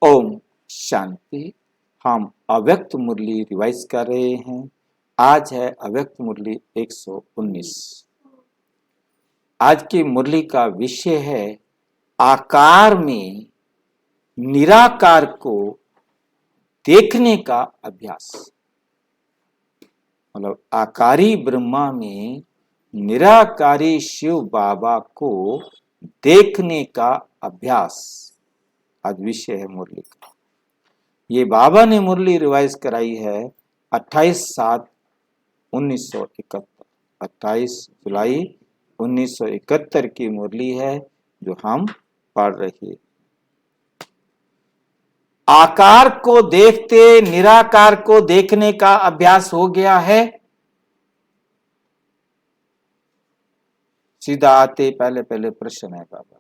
ओम शांति। हम अव्यक्त मुरली रिवाइज कर रहे हैं। आज है अव्यक्त मुरली 119। आज की मुरली का विषय है आकार में निराकार को देखने का अभ्यास। मतलब आकारी ब्रह्मा में निराकारी शिव बाबा को देखने का अभ्यास आज विषय है मुरली का। ये बाबा ने मुरली रिवाइज कराई है 28/7/1971, 28 जुलाई 1971 की मुरली है जो हम पढ़ रही है। आकार को देखते निराकार को देखने का अभ्यास हो गया है। सीधा आते पहले प्रश्न है बाबा,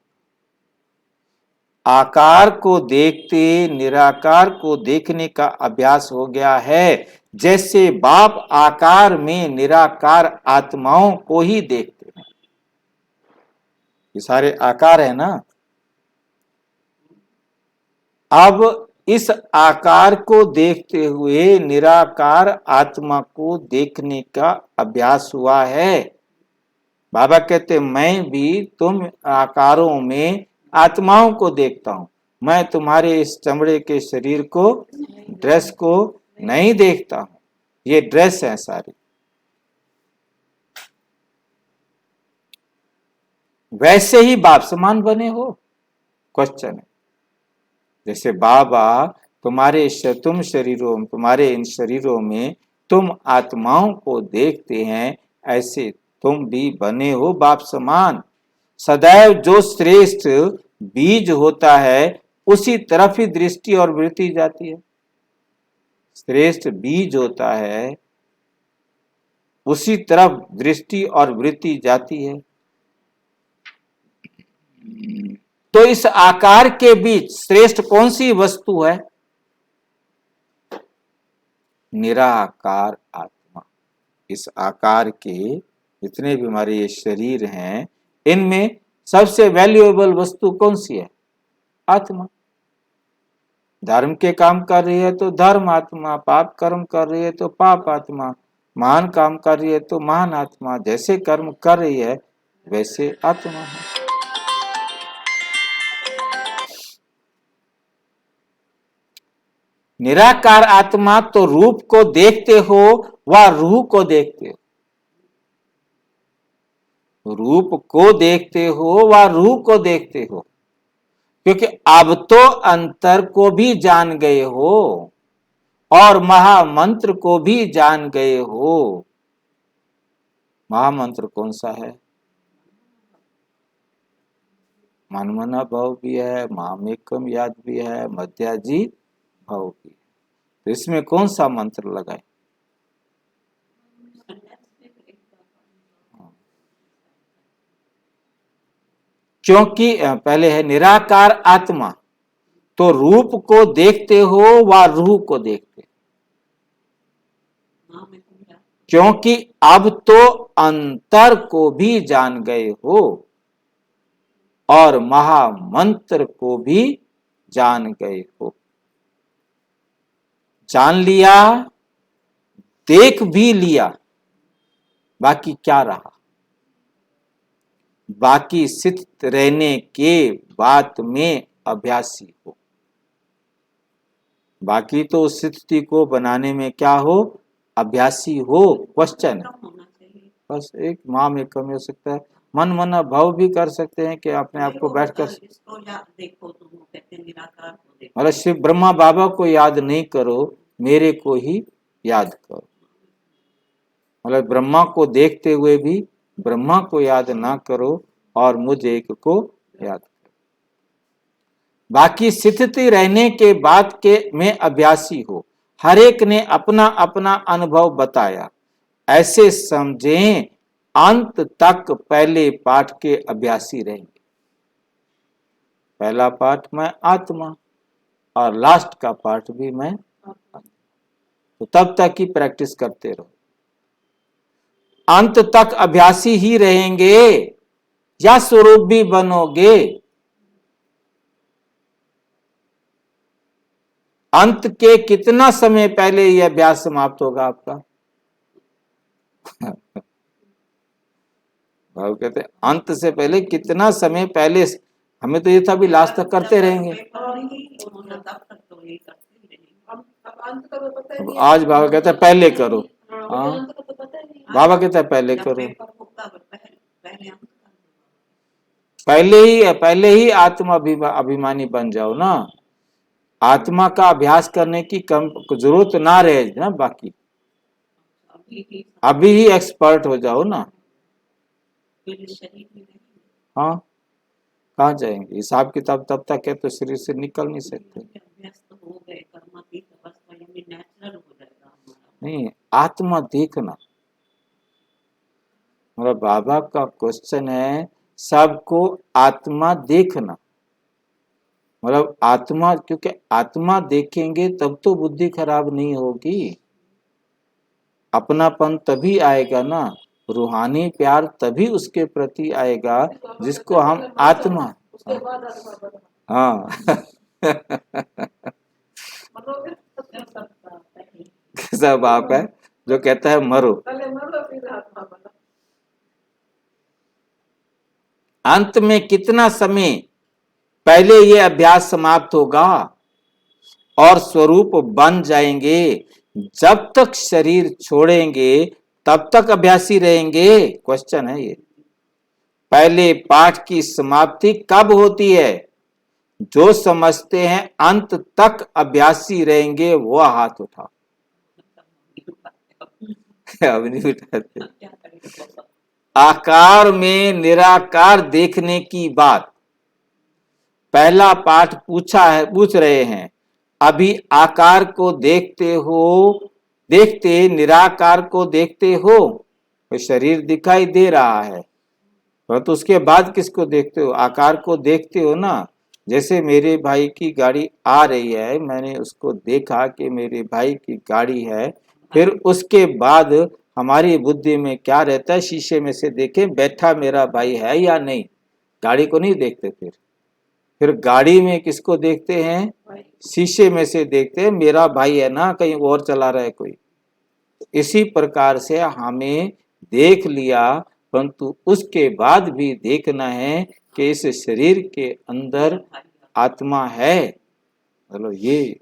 आकार को देखते निराकार को देखने का अभ्यास हो गया है। जैसे बाप आकार में निराकार आत्माओं को ही देखते हैं। ये सारे आकार है ना। अब इस आकार को देखते हुए निराकार आत्मा को देखने का अभ्यास हुआ है। बाबा कहते मैं भी तुम आकारों में आत्माओं को देखता हूं। मैं तुम्हारे इस चमड़े के शरीर को, ड्रेस को नहीं देखता हूं। ये ड्रेस है सारी। वैसे ही बाप समान बने हो? क्वेश्चन है। जैसे बाबा तुम्हारे तुम्हारे इन शरीरों में तुम आत्माओं को देखते हैं, ऐसे तुम भी बने हो बाप समान। सदैव जो श्रेष्ठ बीज होता है उसी तरफ ही दृष्टि और वृत्ति जाती है। श्रेष्ठ बीज होता है उसी तरफ दृष्टि और वृत्ति जाती है। तो इस आकार के बीच श्रेष्ठ कौन सी वस्तु है? निराकार आत्मा। इस आकार के जितने भी हमारे ये शरीर हैं, इनमें सबसे वैल्यूएबल वस्तु कौन सी है? आत्मा। धर्म के काम कर रही है तो धर्म आत्मा, पाप कर्म कर रही है तो पाप आत्मा, महान काम कर रही है तो महान आत्मा। जैसे कर्म कर रही है वैसे आत्मा है। निराकार आत्मा तो रूप को देखते हो व रूह को देखते हो। रूप को देखते हो व रूह को देखते हो, क्योंकि अब तो अंतर को भी जान गए हो और महामंत्र को भी जान गए हो। महामंत्र कौन सा है? मनमना भाव भी है, मामेकम याद भी है, मध्याजी भाव भी है। तो इसमें कौन सा मंत्र लगाए? क्योंकि पहले है निराकार आत्मा, तो रूप को देखते हो व रूह को देखते हो। क्योंकि अब तो अंतर को भी जान गए हो और महामंत्र को भी जान गए हो। जान लिया, देख भी लिया, बाकी क्या रहा? बाकी स्थित रहने के बात में अभ्यासी हो। बाकी तो स्थिति को बनाने में क्या हो? अभ्यासी हो। क्वेश्चन बस एक माँ में कमी हो सकता है। मन मना भाव भी कर सकते हैं कि अपने आप को बैठकर मतलब शिव ब्रह्मा बाबा को याद नहीं करो, मेरे को ही याद करो। मतलब ब्रह्मा को देखते हुए भी ब्रह्मा को याद ना करो और मुझ एक को याद करो। बाकी स्थिति रहने के बाद के में अभ्यासी हो। हर एक ने अपना अपना अनुभव बताया। ऐसे समझें अंत तक पहले पाठ के अभ्यासी रहेंगे। पहला पाठ मैं आत्मा और लास्ट का पाठ भी मैं। तो तब तक ही प्रैक्टिस करते रहो। अंत तक अभ्यासी ही रहेंगे या स्वरूप भी बनोगे? अंत के कितना समय पहले यह अभ्यास समाप्त होगा आपका? भाव कहते हैं अंत से पहले कितना समय पहले, हमें तो ये था भी लास्ट तक करते रहेंगे। आज बाबा कहता है पहले करो। हाँ, बाबा कहता है पहले करो। पहले ही आत्मा अभिमानी बन जाओ ना, आत्मा का अभ्यास करने की कम जरूरत ना रहे ना, बाकी अभी ही एक्सपर्ट हो जाओ ना। हाँ, कहाँ जाएंगे, हिसाब किताब तब तक है तो शरीर से निकल नहीं सकते। नहीं, आत्मा देखना, मेरा बाबा का क्वेश्चन है सबको आत्मा देखना, मतलब आत्मा, क्योंकि आत्मा देखेंगे तब तो बुद्धि खराब नहीं होगी, अपनापन तभी आएगा ना, रूहानी प्यार तभी उसके प्रति आएगा जिसको हम आत्मा। हाँ सब आप है जो कहता है मरो। अंत में कितना समय पहले ये अभ्यास समाप्त होगा और स्वरूप बन जाएंगे? जब तक शरीर छोड़ेंगे तब तक अभ्यासी रहेंगे। क्वेश्चन है ये। पहले पाठ की समाप्ति कब होती है? जो समझते हैं अंत तक अभ्यासी रहेंगे वो हाथ उठाओ। अब नहीं उठाते। आकार में निराकार देखने की बात पहला पाठ पूछ रहे हैं। अभी आकार को देखते हो, देखते निराकार को देखते हो, तो शरीर दिखाई दे रहा है, तो उसके बाद किसको देखते हो? आकार को देखते हो ना। जैसे मेरे भाई की गाड़ी आ रही है, मैंने उसको देखा कि मेरे भाई की गाड़ी है, फिर उसके बाद हमारी बुद्धि में क्या रहता है? शीशे में से देखें बैठा मेरा भाई है या नहीं, गाड़ी को नहीं देखते। फिर गाड़ी में किसको देखते हैं? शीशे में से देखते हैं मेरा भाई है ना, कहीं और चला रहा है कोई। इसी प्रकार से हमें देख लिया, परंतु उसके बाद भी देखना है कि इस शरीर के अंदर आत्मा है। चलो, ये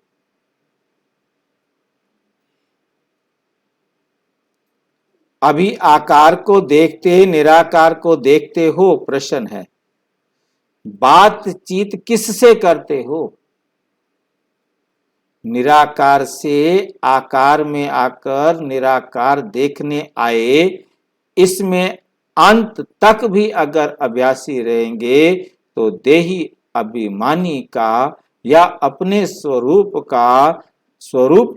अभी आकार को देखते निराकार को देखते हो, प्रश्न है। बातचीत किससे करते हो? निराकार से आकार में आकर निराकार देखने आए। इसमें अंत तक भी अगर अभ्यासी रहेंगे तो देही अभिमानी का या अपने स्वरूप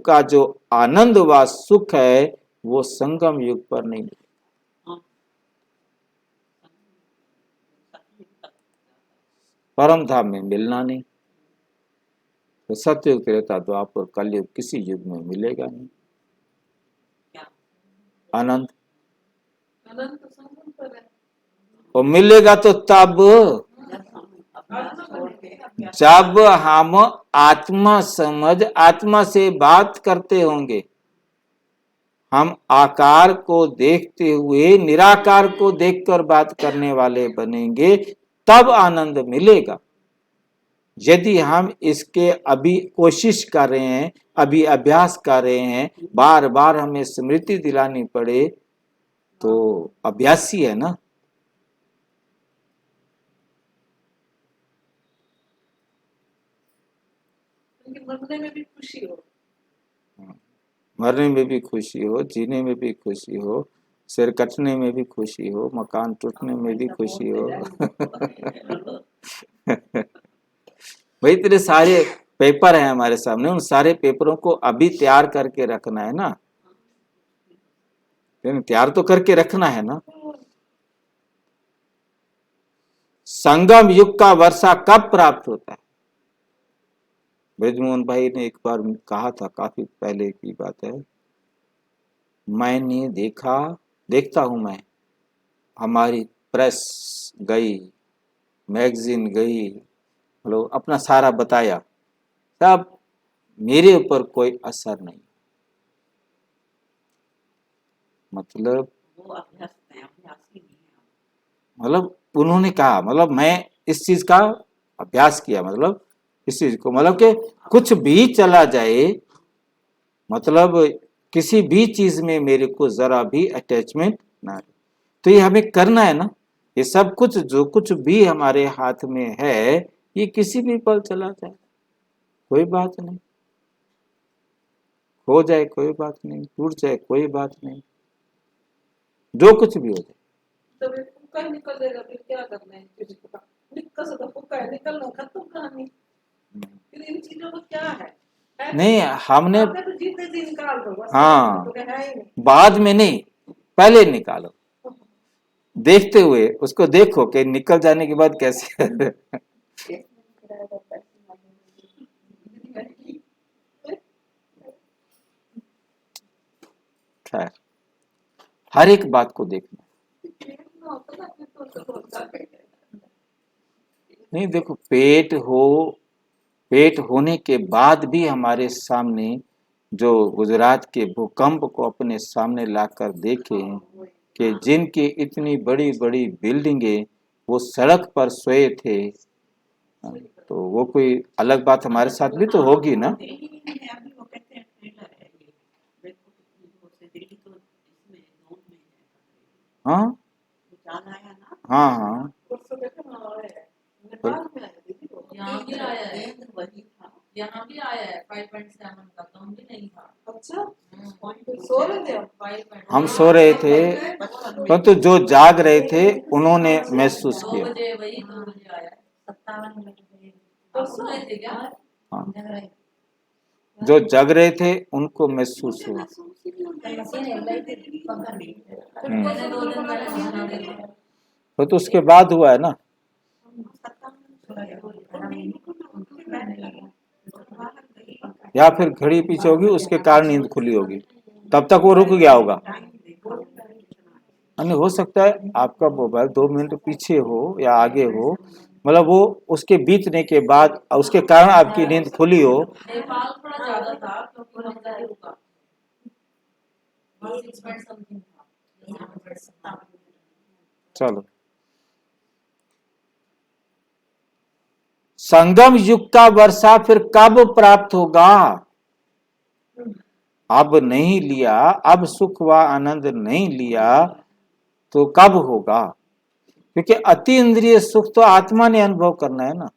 का जो आनंद व सुख है वो संगम युग पर नहीं मिलेगा, परम धाम में मिलना नहीं। तो सतयुग, त्रेता, द्वापर, कलयुग किसी युग में मिलेगा नहीं आनंद। और मिलेगा तो तब जब हम आत्मा समझ आत्मा से बात करते होंगे। हम आकार को देखते हुए निराकार को देखकर बात करने वाले बनेंगे, तब आनंद मिलेगा। यदि हम इसके अभी कोशिश कर रहे हैं, अभी अभ्यास कर रहे हैं, बार बार हमें स्मृति दिलानी पड़े, तो अभ्यासी है ना। मरने में भी खुशी हो, मरने में भी खुशी हो, जीने में भी खुशी हो, सिर कटने में भी खुशी हो, मकान टूटने में भी खुशी हो। भाई इतने सारे पेपर हैं हमारे सामने, उन सारे पेपरों को अभी तैयार करके रखना है ना, तैयार तो करके रखना है ना। संगम युग का वर्षा कब प्राप्त होता है? ब्रजमोहन भाई ने एक बार कहा था, काफी पहले की बात है, मैंने देखता हूं मैं, हमारी प्रेस गई, मैगजीन गई, मतलब अपना सारा बताया, सब मेरे ऊपर कोई असर नहीं। मतलब वो अभ्यास है, अभ्यास ही नहीं है। मतलब उन्होंने कहा, मतलब मैं इस चीज का अभ्यास किया, मतलब इस चीज को, मतलब कि कुछ भी चला जाए, मतलब किसी भी चीज में मेरे को जरा भी अटैचमेंट ना रहे। तो ये हमें करना है ना। ये सब कुछ जो कुछ भी हमारे हाथ में है, ये किसी भी पल चला जाए, कोई बात नहीं। हो जाए कोई बात नहीं, टूट जाए कोई बात नहीं, जो कुछ भी हो जाए। तो फिर फुक्का ही निकल जाएगा, फिर क्या करना है किसी को? निकल से तो फुक्का है, निकलना खत्म कहानी। फिर इन चीजों को क्या है? नहीं, हमने आपने तो जीते जी निकाल दो बस। हाँ, तो है ही नहीं। बाद में नहीं, पहले निकालो, देखते हुए उसको देखो कि निकल जाने के बाद कैसे खैर, हर एक बात को देखना। नहीं देखो, पेट होने के बाद भी हमारे सामने जो गुजरात के भूकंप को अपने सामने लाकर देखे कि जिनकी इतनी बड़ी बड़ी बिल्डिंगें वो सड़क पर सोए थे, तो वो कोई अलग बात हमारे साथ भी तो होगी ना। अभी वो कहते हैं ट्रेलर है ये, देखो कितनी जोर से, दिल्ली तो इसमें जोन में है, हाँ जान आया ना। हाँ हाँ, परसों देखो ना आया है, नेपाल में आया दीदी वो। यहाँ भी आया है, वही था, यहाँ भी आया है 5.7 का, कम भी नहीं था। अच्छा, सो रहे थे हम। हम सो रहे थे, परंतु जो जाग रहे थे उन्होंने महसूस 2 किया। बजे, वही 2 बजे आया है, 57 मिनट आप सुन रहे थे क्या? हाँ, जो जग रहे थे उनको महसूस हुआ। मैंने 2 दिन पहले सुना देखा। तो उसके बाद हुआ है ना। या फिर घड़ी पीछे होगी, उसके कारण नींद खुली होगी, तब तक वो रुक गया होगा। यानी हो सकता है आपका मोबाइल 2 मिनट पीछे हो या आगे हो, मतलब वो उसके बीतने के बाद उसके कारण आपकी नींद खुली हो। नेपाल थोड़ा ज्यादा था क्योंकि हम गए रुका, 6 पॉइंट समथिंग था, यहाँ पे 57। चलो, संगम युग का वर्षा फिर कब प्राप्त होगा? अब नहीं लिया, अब सुख व आनंद नहीं लिया तो कब होगा? क्योंकि अति इंद्रिय सुख तो आत्मा ने अनुभव करना है ना,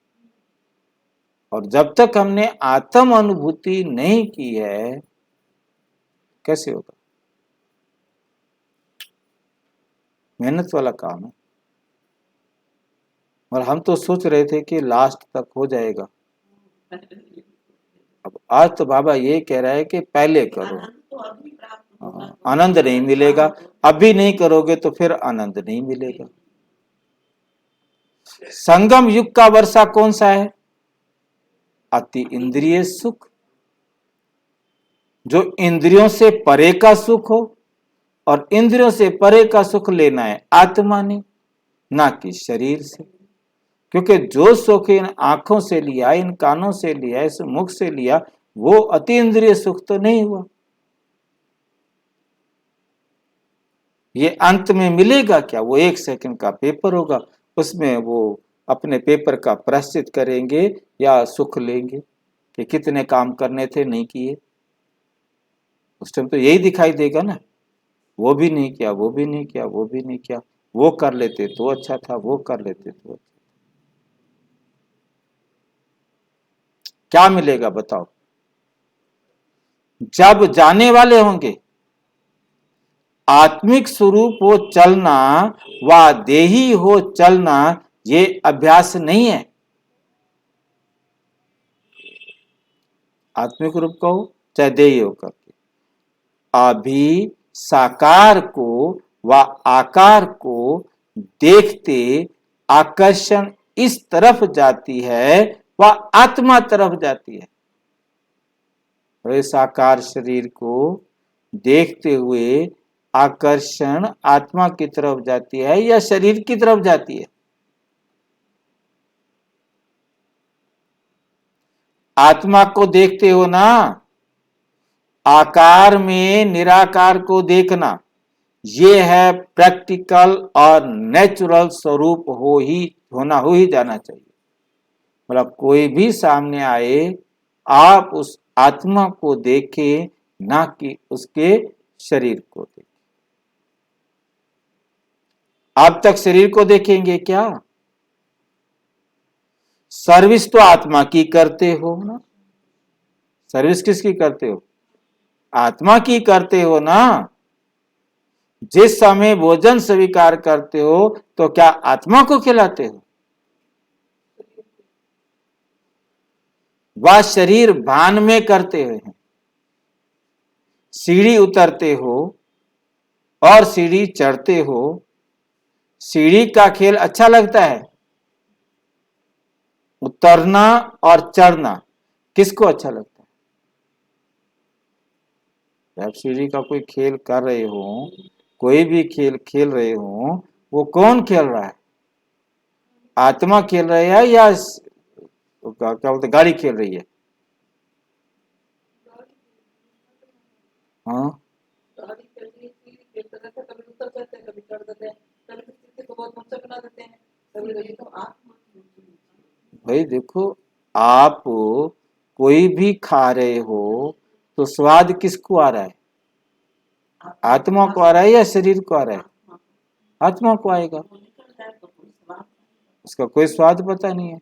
और जब तक हमने आत्म अनुभूति नहीं की है, कैसे होगा? मेहनत वाला काम है। और हम तो सोच रहे थे कि लास्ट तक हो जाएगा। अब आज तो बाबा ये कह रहा है कि पहले करो, आनंद नहीं मिलेगा। अभी नहीं करोगे तो फिर आनंद नहीं मिलेगा। संगम युग का वर्षा कौन सा है? अति इंद्रिय सुख, जो इंद्रियों से परे का सुख हो, और इंद्रियों से परे का सुख लेना है आत्मा ने, ना कि शरीर से। क्योंकि जो सुख इन आंखों से लिया, इन कानों से लिया, इस मुख से लिया, वो अति इंद्रिय सुख तो नहीं हुआ। ये अंत में मिलेगा क्या? वो 1 सेकंड का पेपर होगा, उसमें वो अपने पेपर का प्रायश्चित करेंगे या सुख लेंगे कि कितने काम करने थे नहीं किए। उस टाइम तो यही दिखाई देगा ना, वो भी नहीं किया, वो भी नहीं किया, वो भी नहीं किया, वो कर लेते तो अच्छा था, वो कर लेते तो अच्छा। क्या मिलेगा बताओ? जब जाने वाले होंगे आत्मिक स्वरूप हो चलना व देही हो चलना, ये अभ्यास नहीं है। आत्मिक रूप का हो चाहे देही हो करके, अभी साकार को व आकार को देखते आकर्षण इस तरफ जाती है व आत्मा तरफ जाती है। तो साकार शरीर को देखते हुए आकर्षण आत्मा की तरफ जाती है या शरीर की तरफ जाती है? आत्मा को देखते हो ना, आकार में निराकार को देखना, ये है प्रैक्टिकल और नेचुरल स्वरूप हो ही जाना चाहिए। मतलब कोई भी सामने आए, आप उस आत्मा को देखें, ना कि उसके शरीर को देखें। आप तक शरीर को देखेंगे क्या? सर्विस तो आत्मा की करते हो ना। सर्विस किसकी करते हो? आत्मा की करते हो ना। जिस समय भोजन स्वीकार करते हो तो क्या आत्मा को खिलाते हो? वह शरीर भान में करते हैं। सीढ़ी उतरते हो और सीढ़ी चढ़ते हो। सीढ़ी का खेल अच्छा लगता है? उतरना और चढ़ना किसको अच्छा लगता है? आप सीढ़ी का कोई खेल कर रहे हो, कोई भी खेल खेल रहे हो, वो कौन खेल रहा है? आत्मा खेल रही है या क्या बोलते गाड़ी खेल रही है? हाँ, गाड़ी चलती है, खेलते रहते हैं, कभी उतर जाते हैं, कभी चढ़ जाते हैं, कभी किसी को बहुत ऊंचा बना देते हैं, कभी कभी तो आत्मा भाई देखो, आप कोई भी खा रहे हो तो स्वाद किसको आ रहा है? आत्मा को आ रहा है या शरीर को आ रहा है? आत्मा को आएगा। उसका कोई स्वाद पता नहीं है।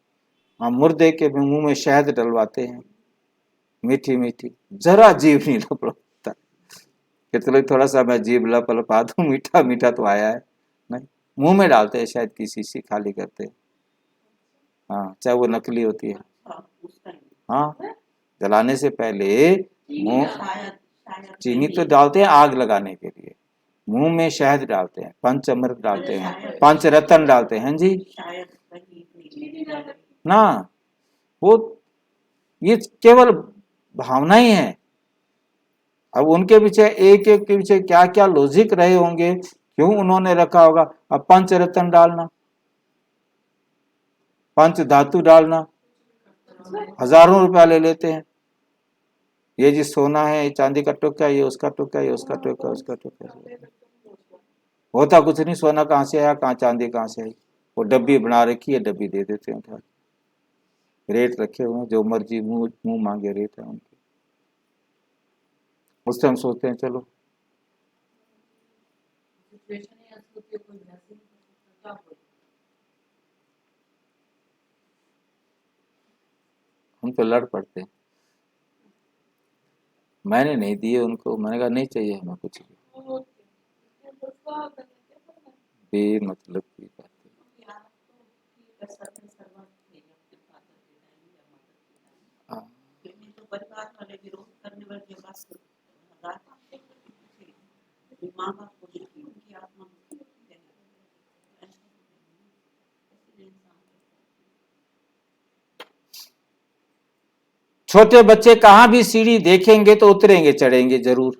हम मुर्दे के मुंह में शहद डलवाते हैं, मीठी मीठी, जरा जीभ नहीं लपड़ता। कितने थोड़ा सा मैं जीभ लपा दूं, मीठा मीठा तो आया है नहीं, मुंह में डालते हैं, शायद की शीशी खाली करते हैं। हाँ, चाहे वो नकली होती है। हाँ, जलाने से पहले मुंह चीनी तो डालते हैं आग लगाने के लिए, मुंह में शहद डालते हैं, पंचामृत डालते हैं, पंचरत्न डालते हैं जी ना। वो ये केवल भावना ही है। अब उनके पीछे एक एक के पीछे क्या क्या लॉजिक रहे होंगे, क्यों उन्होंने रखा होगा। अब पंचरत्न डालना, पंच धातु डालना, हजारों रुपया ले लेते हैं। ये जी सोना है, ये चांदी का टुकड़ा, ये उसका टुकड़ा, ये उसका टुकड़ा, उसका टुकड़ा। होता कुछ नहीं, सोना कहाँ से आया, कहाँ चांदी कहाँ से आई। वो डब्बी बना रखी है, डब्बी दे देते हैं उठा, रेट रखे हुए हैं, जो मर्जी मुंह मांगे रेट है उनके। उससे हम सोचते हैं चलो हम तो लड़ पड़ते हैं। मैंने नहीं दिए उनको, मैंने कहा नहीं चाहिए हमें कुछ भी, बेमतलब की बात है। हाँ, परिवार वाले विरोध करने वाले बस माँ बाप को देखी उनकी आत्मा छोटे बच्चे कहाँ भी सीढ़ी देखेंगे तो उतरेंगे चढ़ेंगे जरूर,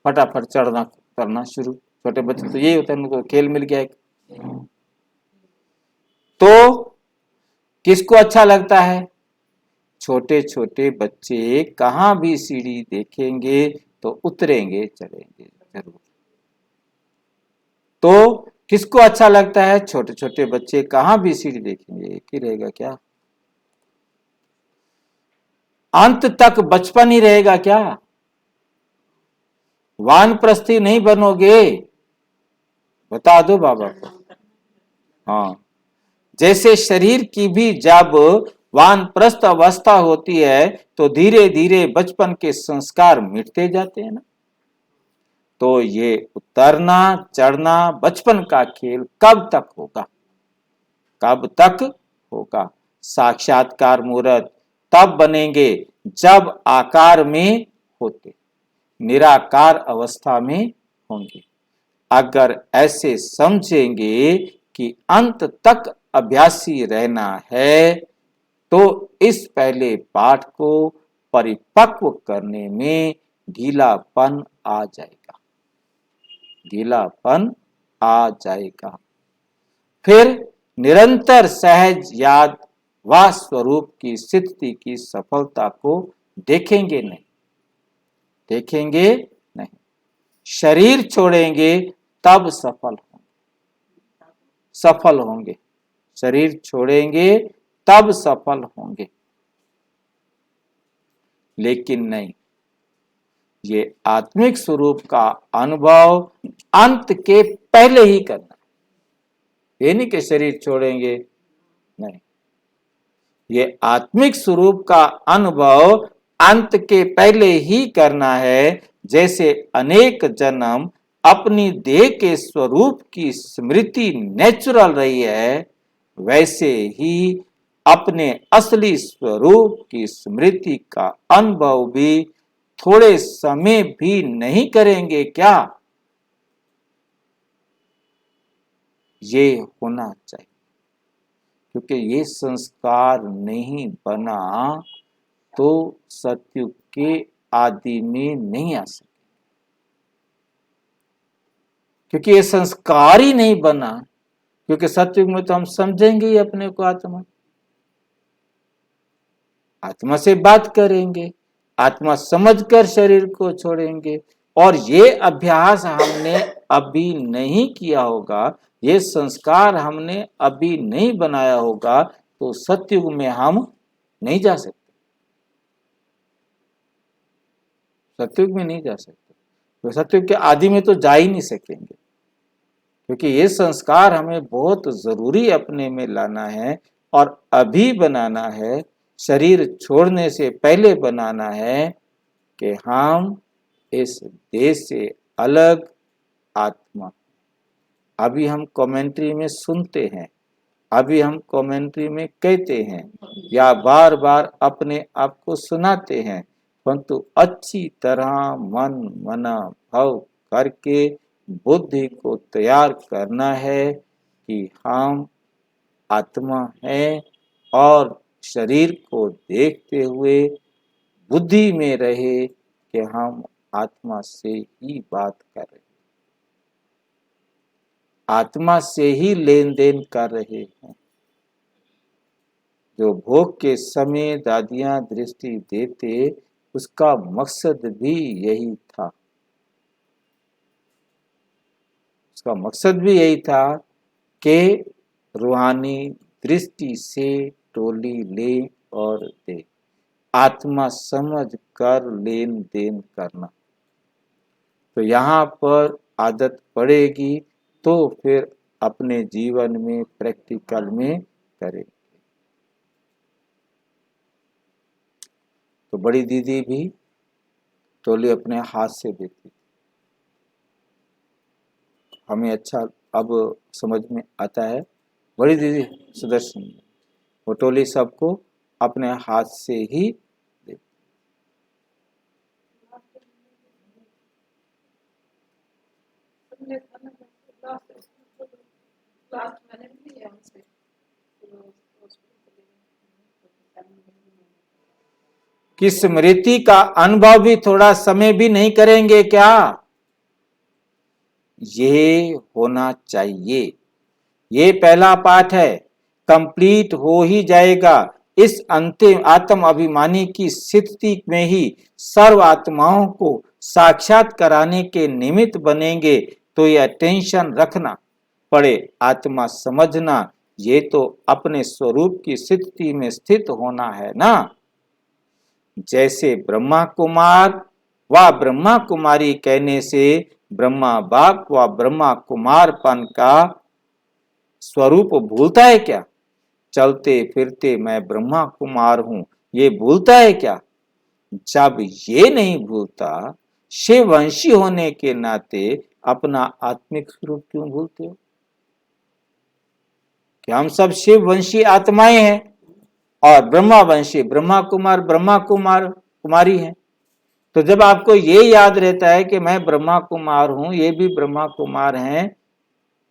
फटाफट चढ़ना करना शुरू। छोटे बच्चे तो यही होता है, उनको खेल मिल गया एक। तो किसको अच्छा लगता है? छोटे छोटे बच्चे कहाँ भी सीढ़ी देखेंगे तो उतरेंगे चढ़ेंगे जरूर। तो किसको अच्छा लगता है? छोटे छोटे बच्चे कहाँ भी सीढ़ी देखेंगे, एक ही रहेगा क्या? अंत तक बचपन ही रहेगा क्या? वानप्रस्थी नहीं बनोगे? बता दो बाबा को। हाँ, जैसे शरीर की भी जब वानप्रस्थ अवस्था होती है तो धीरे धीरे बचपन के संस्कार मिटते जाते हैं ना। तो ये उतरना चढ़ना बचपन का खेल कब तक होगा? कब तक होगा? साक्षात्कार मूर्त तब बनेंगे जब आकार में होते, निराकार अवस्था में होंगे। अगर ऐसे समझेंगे कि अंत तक अभ्यासी रहना है तो इस पहले पाठ को परिपक्व करने में ढीलापन आ जाएगा, ढीलापन आ जाएगा। फिर निरंतर सहज याद वह स्वरूप की स्थिति की सफलता को देखेंगे नहीं, देखेंगे नहीं। शरीर छोड़ेंगे तब सफल होंगे, शरीर छोड़ेंगे तब सफल होंगे। लेकिन नहीं, ये आत्मिक स्वरूप का अनुभव अंत के पहले ही करना, ये नहीं कि शरीर छोड़ेंगे, नहीं, ये आत्मिक स्वरूप का अनुभव अंत के पहले ही करना है। जैसे अनेक जन्म अपनी देह के स्वरूप की स्मृति नेचुरल रही है, वैसे ही अपने असली स्वरूप की स्मृति का अनुभव भी थोड़े समय भी नहीं करेंगे क्या? ये होना चाहिए, क्योंकि ये संस्कार नहीं बना तो सतयुग के आदि में नहीं आ सके, क्योंकि ये संस्कार ही नहीं बना। क्योंकि सतयुग में तो हम समझेंगे ही अपने को आत्मा, आत्मा से बात करेंगे, आत्मा समझकर शरीर को छोड़ेंगे। और ये अभ्यास हमने अभी नहीं किया होगा, ये संस्कार हमने अभी नहीं बनाया होगा, तो सतयुग में हम नहीं जा सकते, सतयुग में नहीं जा सकते। तो सतयुग के आदि में तो जा ही नहीं सकेंगे, क्योंकि ये संस्कार हमें बहुत जरूरी अपने में लाना है और अभी बनाना है, शरीर छोड़ने से पहले बनाना है कि हम इस देह से अलग आत्मा। अभी हम कमेंट्री में सुनते हैं, अभी हम कमेंट्री में कहते हैं या बार बार अपने आप को सुनाते हैं, परंतु अच्छी तरह मन मना भाव करके बुद्धि को तैयार करना है कि हम आत्मा हैं और शरीर को देखते हुए बुद्धि में रहे कि हम आत्मा से ही बात कर रहे, आत्मा से ही लेन देन कर रहे हैं। जो भोग के समय दादियां दृष्टि देते, उसका मकसद भी यही था, उसका मकसद भी यही था कि रूहानी दृष्टि से टोली ले और दे, आत्मा समझ कर लेन देन करना। तो यहाँ पर आदत पड़ेगी तो फिर अपने जीवन में प्रैक्टिकल में करेंगे। तो बड़ी दीदी भी टोली अपने हाथ से देती, हमें अच्छा अब समझ में आता है। बड़ी दीदी सुदर्शन वो टोली सबको अपने हाथ से ही देती। कि स्मृति का अनुभव भी थोड़ा समय भी नहीं करेंगे क्या? ये होना चाहिए। ये पहला पाठ है, कंप्लीट हो ही जाएगा। इस अंतिम आत्म अभिमानी की स्थिति में ही सर्व आत्माओं को साक्षात कराने के निमित्त बनेंगे। तो यह टेंशन रखना पड़े, आत्मा समझना, ये तो अपने स्वरूप की स्थिति में स्थित होना है ना। जैसे ब्रह्मा कुमार व ब्रह्मा कुमारी कहने से ब्रह्मा बाप व ब्रह्मा कुमारपन का स्वरूप भूलता है क्या? चलते फिरते मैं ब्रह्मा कुमार हूं, ये भूलता है क्या? जब ये नहीं भूलता, शिववंशी होने के नाते अपना आत्मिक स्वरूप क्यों भूलते हो? कि हम सब शिववंशी आत्माएं हैं और ब्रह्मावंशी ब्रह्मा कुमार कुमारी हैं। तो जब आपको ये याद रहता है कि मैं ब्रह्मा कुमार हूं, ये भी ब्रह्मा कुमार हैं,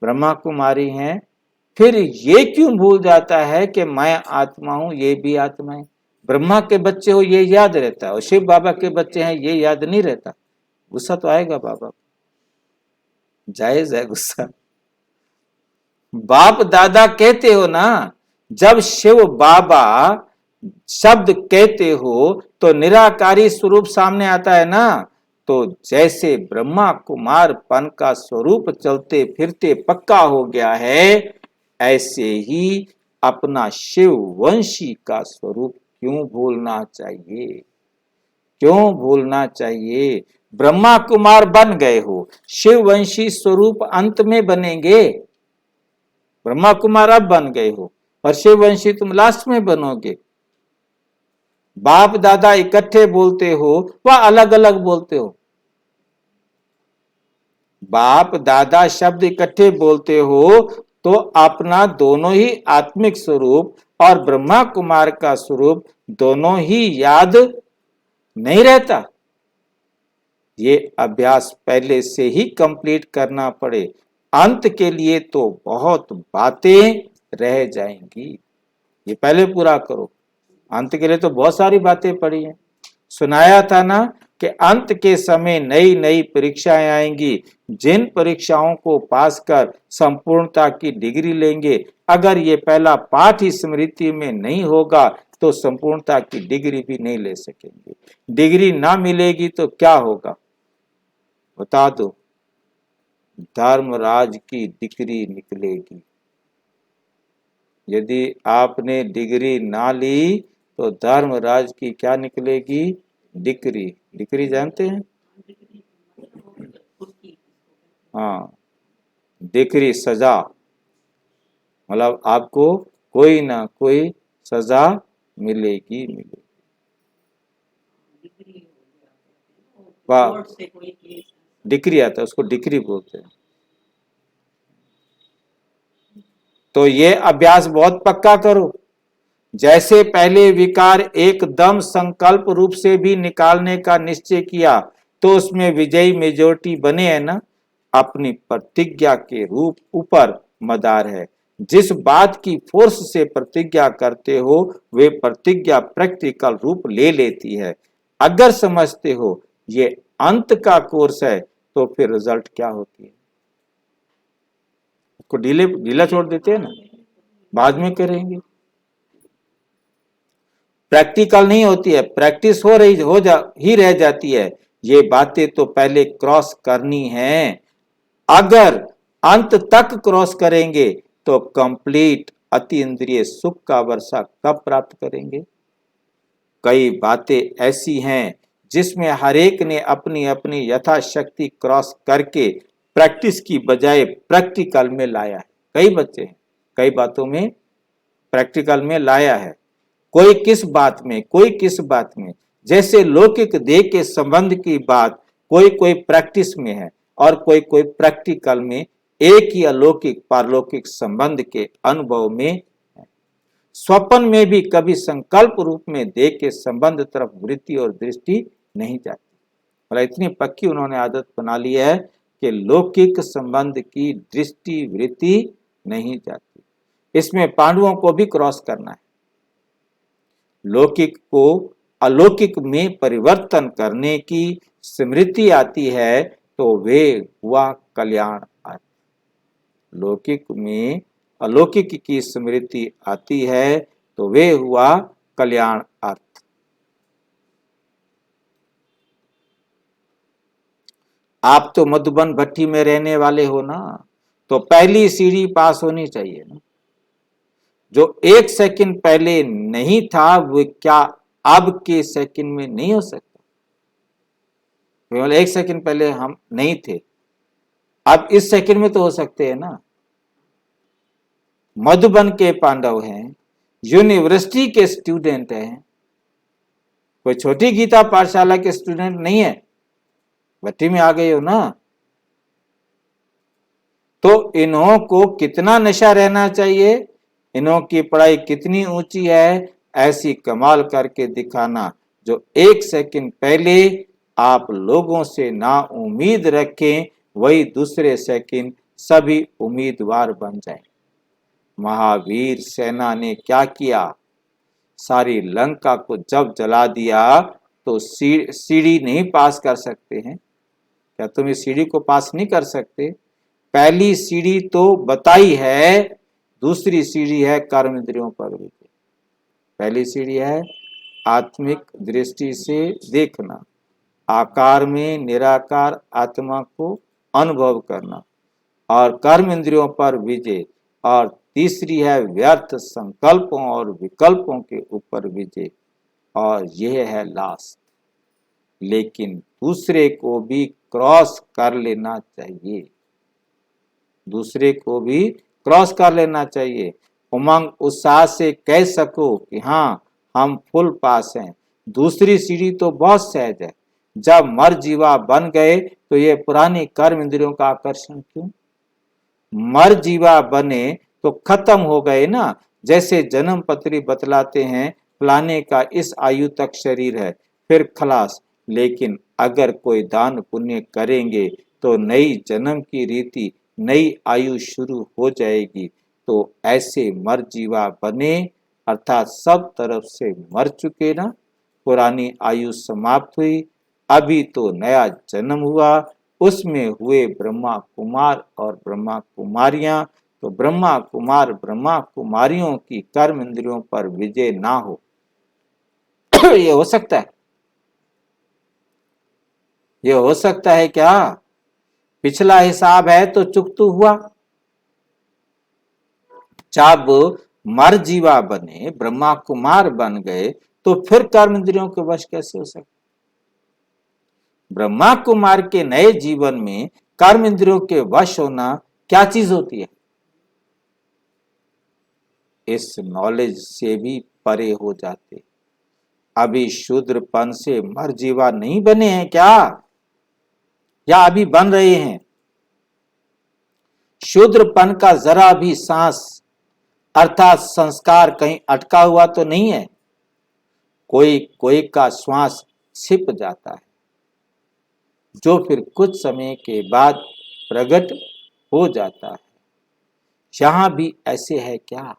ब्रह्मा कुमारी हैं, फिर ये क्यों भूल जाता है कि मैं आत्मा हूं, ये भी आत्मा है? ब्रह्मा के बच्चे हो ये याद रहता है और शिव बाबा के बच्चे हैं ये याद नहीं रहता। गुस्सा तो आएगा बाबा, जायज है गुस्सा। बाप दादा कहते हो ना, जब शिव बाबा शब्द कहते हो तो निराकारी स्वरूप सामने आता है ना। तो जैसे ब्रह्मा कुमार पन का स्वरूप चलते फिरते पक्का हो गया है, ऐसे ही अपना शिव वंशी का स्वरूप क्यों भूलना चाहिए, क्यों भूलना चाहिए। ब्रह्मा कुमार बन गए हो, शिव वंशी स्वरूप अंत में बनेंगे। ब्रह्मा कुमार अब बन गए हो और शिव वंशी तुम लास्ट में बनोगे। बाप दादा इकट्ठे बोलते हो व अलग अलग बोलते हो। बाप दादा शब्द इकट्ठे बोलते हो तो अपना दोनों ही आत्मिक स्वरूप और ब्रह्मा कुमार का स्वरूप दोनों ही याद नहीं रहता। ये अभ्यास पहले से ही कंप्लीट करना पड़े, अंत के लिए तो बहुत बातें रह जाएंगी। ये पहले पूरा करो, अंत के लिए तो बहुत सारी बातें पड़ी हैं। सुनाया था ना कि अंत के समय नई नई परीक्षाएं आएंगी। जिन परीक्षाओं को पास कर संपूर्णता की डिग्री लेंगे, अगर ये पहला पाठ ही स्मृति में नहीं होगा तो संपूर्णता की डिग्री भी नहीं ले सकेंगे। डिग्री ना मिलेगी तो क्या होगा बता दो। धर्मराज की डिग्री निकलेगी। यदि आपने डिग्री ना ली तो धर्मराज की क्या निकलेगी, डिग्री। डिग्री जानते हैं? हाँ, डिग्री सजा, मतलब आपको कोई ना कोई सजा मिलेगी मिलेगी। वाह, डिग्री आता है उसको डिग्री बोलते हैं। तो ये अभ्यास बहुत पक्का करो। जैसे पहले विकार एकदम संकल्प रूप से भी निकालने का निश्चय किया तो उसमें विजयी मेजोरिटी बने है ना। अपनी प्रतिज्ञा के रूप ऊपर मदार है। जिस बात की फोर्स से प्रतिज्ञा करते हो वे प्रतिज्ञा प्रैक्टिकल रूप ले लेती है। अगर समझते हो ये अंत का कोर्स है तो फिर रिजल्ट क्या होती है। को ढीला छोड़ देते हैं ना, बाद में करेंगे। प्रैक्टिकल नहीं होती है, प्रैक्टिस ही रह जाती है। ये बातें तो पहले क्रॉस करनी है। अगर अंत तक क्रॉस करेंगे तो कंप्लीट अति इंद्रिय सुख का वर्षा कब प्राप्त करेंगे। कई बातें ऐसी हैं जिसमें हर एक ने अपनी अपनी यथाशक्ति क्रॉस करके प्रैक्टिस की बजाय प्रैक्टिकल में लाया है। कई बच्चे हैं कई बातों में प्रैक्टिकल में लाया है। कोई किस बात में, कोई किस बात में। जैसे लौकिक देह के संबंध की बात कोई कोई प्रैक्टिस में है और कोई कोई प्रैक्टिकल में एक ही अलौकिक पारलौकिक संबंध के अनुभव में है। स्वप्न में भी कभी संकल्प रूप में देह के संबंध तरफ वृत्ति और दृष्टि नहीं जाती। और इतनी पक्की उन्होंने आदत बना ली है कि लौकिक संबंध की दृष्टि वृत्ति नहीं जाती। इसमें पांडवों को भी क्रॉस करना है। लौकिक को अलौकिक में परिवर्तन करने की स्मृति आती है तो वे हुआ कल्याण अर्थ। लौकिक में अलौकिक की स्मृति आती है तो वे हुआ कल्याण अर्थ। आप तो मधुबन भट्टी में रहने वाले हो ना, तो पहली सीढ़ी पास होनी चाहिए ना। जो एक सेकंड पहले नहीं था वो क्या अब के सेकंड में नहीं हो सकता। केवल एक सेकंड पहले हम नहीं थे, अब इस सेकंड में तो हो सकते हैं ना। मधुबन के पांडव हैं, यूनिवर्सिटी के स्टूडेंट हैं, कोई छोटी गीता पाठशाला के स्टूडेंट नहीं है। भट्टी में आ गए हो ना, तो इन्हों को कितना नशा रहना चाहिए, इन्हों की पढ़ाई कितनी ऊंची है, ऐसी कमाल करके दिखाना जो एक सेकंड पहले आप लोगों से ना उम्मीद रखें वही दूसरे सेकंड सभी उम्मीदवार बन जाएं। महावीर सेना ने क्या किया, सारी लंका को जब जला दिया तो सीढ़ी नहीं पास कर सकते हैं क्या? तुम इस सीढ़ी को पास नहीं कर सकते? पहली सीढ़ी तो बताई है दूसरी सीढ़ी है कर्म इंद्रियों पर विजय। पहली सीढ़ी है आत्मिक दृष्टि से देखना, आकार में निराकार आत्मा को अनुभव करना, और कर्म इंद्रियों पर विजय। और तीसरी है व्यर्थ संकल्पों और विकल्पों के ऊपर विजय, और यह है लास्ट। लेकिन दूसरे को भी क्रॉस कर लेना चाहिए, दूसरे को भी क्रॉस कर लेना चाहिए। उमंग उत्साह से कह सको कि हाँ हम फुल पास हैं। दूसरी सीढ़ी तो बहुत सहज है। जब मर जीवा बन गए तो ये पुरानी कर्म इंद्रियों का आकर्षण क्यों? मर जीवा बने तो खत्म हो गए ना। जैसे जन्म पत्री बतलाते हैं फलाने का इस आयु तक शरीर है, फिर खलास। लेकिन अगर कोई दान पुण्य करेंगे तो नई जन्म की रीति, नई आयु शुरू हो जाएगी। तो ऐसे मर जीवा बने अर्थात सब तरफ से मर चुके ना, पुरानी आयु समाप्त हुई, अभी तो नया जन्म हुआ, उसमें हुए ब्रह्मा कुमार और ब्रह्मा कुमारियां। तो ब्रह्मा कुमार ब्रह्मा कुमारियों की कर्म इंद्रियों पर विजय ना हो ये हो सकता है? ये हो सकता है क्या? पिछला हिसाब है तो चुकतू हुआ। जब मर जीवा बने, ब्रह्मा कुमार बन गए, तो फिर कर्म इंद्रियों के वश कैसे हो सकते? ब्रह्मा कुमार के नए जीवन में कर्म इंद्रियों के वश होना क्या चीज होती है? इस नॉलेज से भी परे हो जाते। अभी शूद्रपन से मर्जीवा नहीं बने हैं क्या, या अभी बन रहे हैं? शूद्रपन का जरा भी सांस अर्थात संस्कार कहीं अटका हुआ तो नहीं है? कोई कोई का श्वास छिप जाता है जो फिर कुछ समय के बाद प्रकट हो जाता है। यहां भी ऐसे है क्या?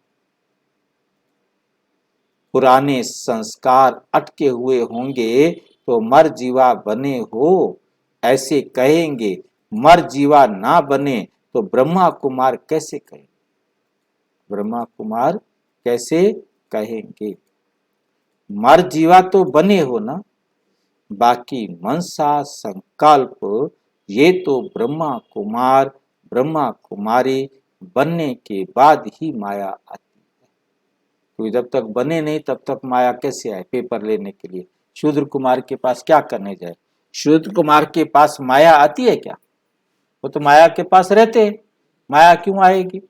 पुराने संस्कार अटके हुए होंगे तो मर जीवा बने हो ऐसे कहेंगे, मर जीवा ना बने तो ब्रह्मा कुमार कैसे कहेंगे? ब्रह्मा कुमार कैसे कहेंगे? मर जीवा तो बने हो ना, बाकी मनसा संकल्प ये तो ब्रह्मा कुमार ब्रह्मा कुमारी बनने के बाद ही माया आती है। तो जब तक बने नहीं तब तक माया कैसे आए पेपर लेने के लिए? शूद्र कुमार के पास क्या करने जाए? शूद्र कुमार के पास माया आती है क्या? वो तो माया के पास रहते, माया क्यों आएगी?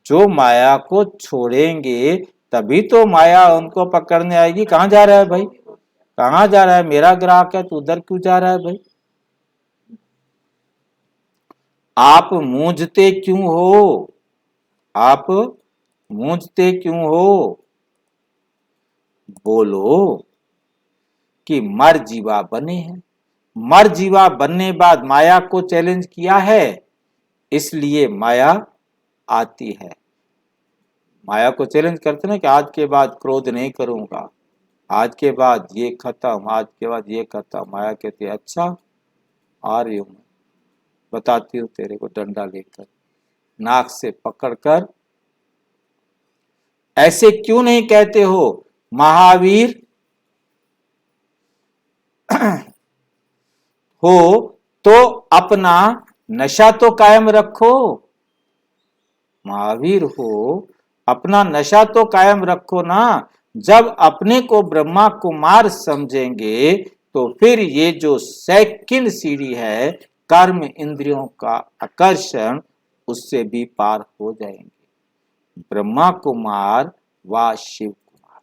जो माया को छोड़ेंगे तभी तो माया उनको पकड़ने आएगी। कहाँ जा रहा है भाई, कहाँ जा रहा है? मेरा ग्राहक है तो उधर क्यों जा रहा है भाई? आप मूंझते क्यों हो? आप मूंझते क्यों हो? बोलो कि मर जीवा बने हैं। मर जीवा बनने बाद माया को चैलेंज किया है, इसलिए माया आती है। माया को चैलेंज करते ना कि आज के बाद क्रोध नहीं करूंगा, आज के बाद ये खत्म, आज के बाद ये खत्म। माया कहती है अच्छा आ रही हूं, बताती हूँ तेरे को डंडा लेकर, नाक से पकड़कर। ऐसे क्यों नहीं कहते हो महावीर हो तो अपना नशा तो कायम रखो? महावीर हो अपना नशा तो कायम रखो ना। जब अपने को ब्रह्मा कुमार समझेंगे तो फिर ये जो सेकंड सीढ़ी है कर्म इंद्रियों का आकर्षण, उससे भी पार हो जाएंगे। ब्रह्मा कुमार व शिव कुमार,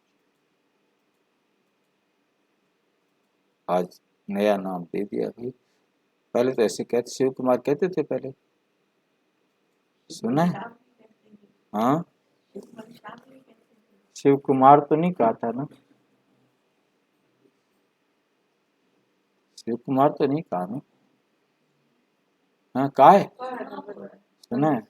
आज नया नाम दे दिया अभी। पहले तो ऐसे कहते, शिव कुमार कहते थे पहले, सुना है? हाँ, शिव कुमार तो नहीं कहा था ना, शिव कुमार तो नहीं कहा ना। हाँ कहा है, सुना है।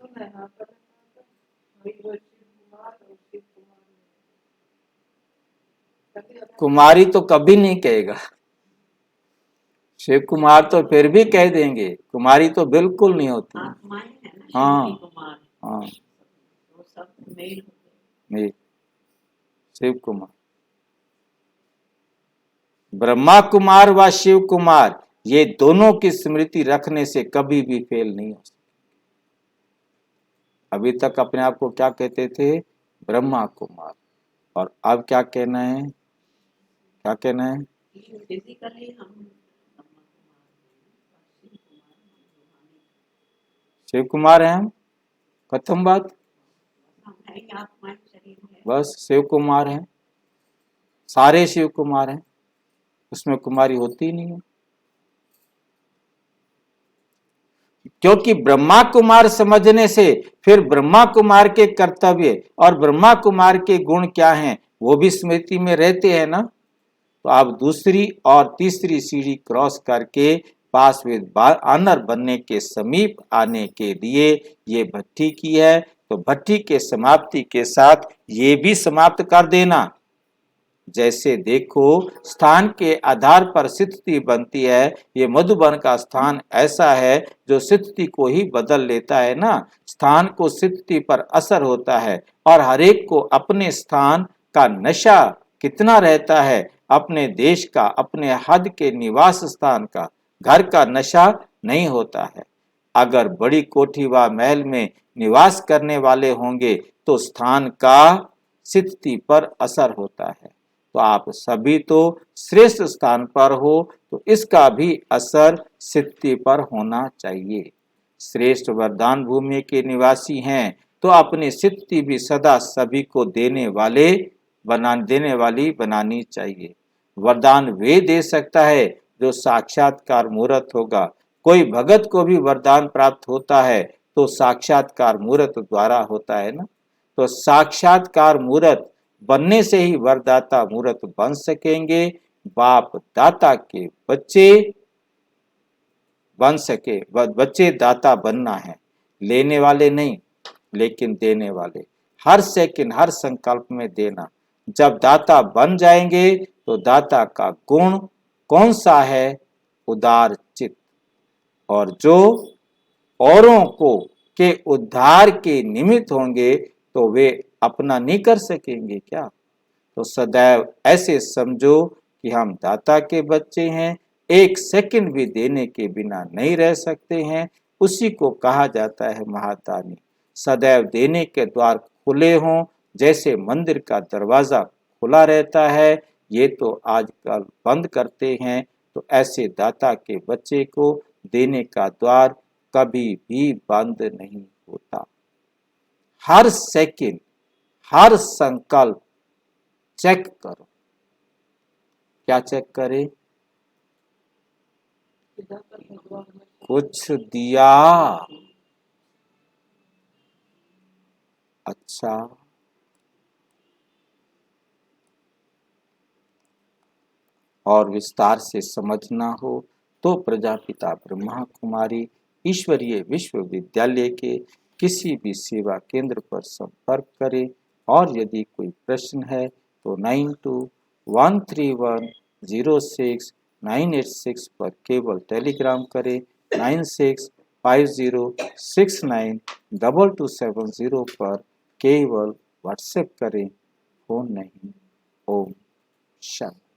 कुमारी तो कभी नहीं कहेगा, शिव कुमार तो फिर भी कह देंगे, कुमारी तो बिल्कुल नहीं होती। आत्माएं है ना, हाँ शिव की कुमार। हाँ, तो मेल होते हैं। मेल, शिव कुमार। ब्रह्मा कुमार व शिव कुमार ये दोनों की स्मृति रखने से कभी भी फेल नहीं हो सकती। अभी तक अपने आप को क्या कहते थे? ब्रह्मा कुमार। और अब क्या कहना है? क्या कहना है? फिजिकली हम ब्रह्मा कुमार हैं, शिव शिव कुमार हम रूहानी कुमार हैं हम, प्रथम बात। हम है ही आत्मा शरीर है। बस शिव कुमार हैं, सारे शिव कुमार हैं, उसमें कुमारी होती ही नहीं है। क्योंकि ब्रह्मा कुमार समझने से फिर ब्रह्मा कुमार के कर्तव्य और ब्रह्मा कुमार के गुण क्या हैं वो भी स्मृति में रहते हैं ना। तो आप दूसरी और तीसरी सीढ़ी क्रॉस करके पास विद ऑनर बनने के समीप आने के लिए ये भट्टी की है। तो भट्टी के समाप्ति के साथ ये भी समाप्त कर देना। जैसे देखो स्थान के आधार पर स्थिति बनती है, ये मधुबन का स्थान ऐसा है जो स्थिति को ही बदल लेता है ना। स्थान को स्थिति पर असर होता है और हरेक को अपने स्थान का नशा कितना रहता है, अपने देश का, अपने हद के निवास स्थान का, घर का नशा नहीं होता है। अगर बड़ी कोठी व महल में निवास करने वाले होंगे तो स्थान का स्थिति पर असर होता है। तो आप सभी तो श्रेष्ठ स्थान पर हो तो इसका भी असर स्थिति पर होना चाहिए। श्रेष्ठ वरदान भूमि के निवासी हैं तो अपनी स्थिति भी सदा सभी को देने वाली बनानी चाहिए। वरदान वे दे सकता है जो साक्षात्कार मूर्त होगा। कोई भगत को भी वरदान प्राप्त होता है तो साक्षात्कार मूर्त द्वारा होता है ना। तो साक्षात्कार मूर्त बनने से ही वरदाता मूर्त बन सकेंगे। बाप दाता के बच्चे बन सके, बच्चे दाता बनना है, लेने वाले नहीं लेकिन देने वाले। हर सेकंड हर संकल्प में देना। जब दाता बन जाएंगे तो दाता का गुण कौन सा है? उदार चित्त। और जो औरों को के उद्धार के निमित्त होंगे तो वे अपना नहीं कर सकेंगे क्या? तो सदैव ऐसे समझो कि हम दाता के बच्चे हैं, एक सेकंड भी देने के बिना नहीं रह सकते हैं। उसी को कहा जाता है महादानी। सदैव देने के द्वार खुले हों, जैसे मंदिर का दरवाजा खुला रहता है, ये तो आजकल बंद करते हैं। तो ऐसे दाता के बच्चे को देने का द्वार कभी भी बंद नहीं होता। हर सेकंड हर संकल्प चेक करो। क्या चेक करे? कुछ दिया? अच्छा, और विस्तार से समझना हो तो प्रजापिता ब्रह्मा कुमारी ईश्वरीय विश्वविद्यालय के किसी भी सेवा केंद्र पर संपर्क करें। और यदि कोई प्रश्न है तो 9213106986 पर केवल टेलीग्राम करें। 9650692270 पर केवल व्हाट्सएप करें, फोन नहीं। ओम शांति।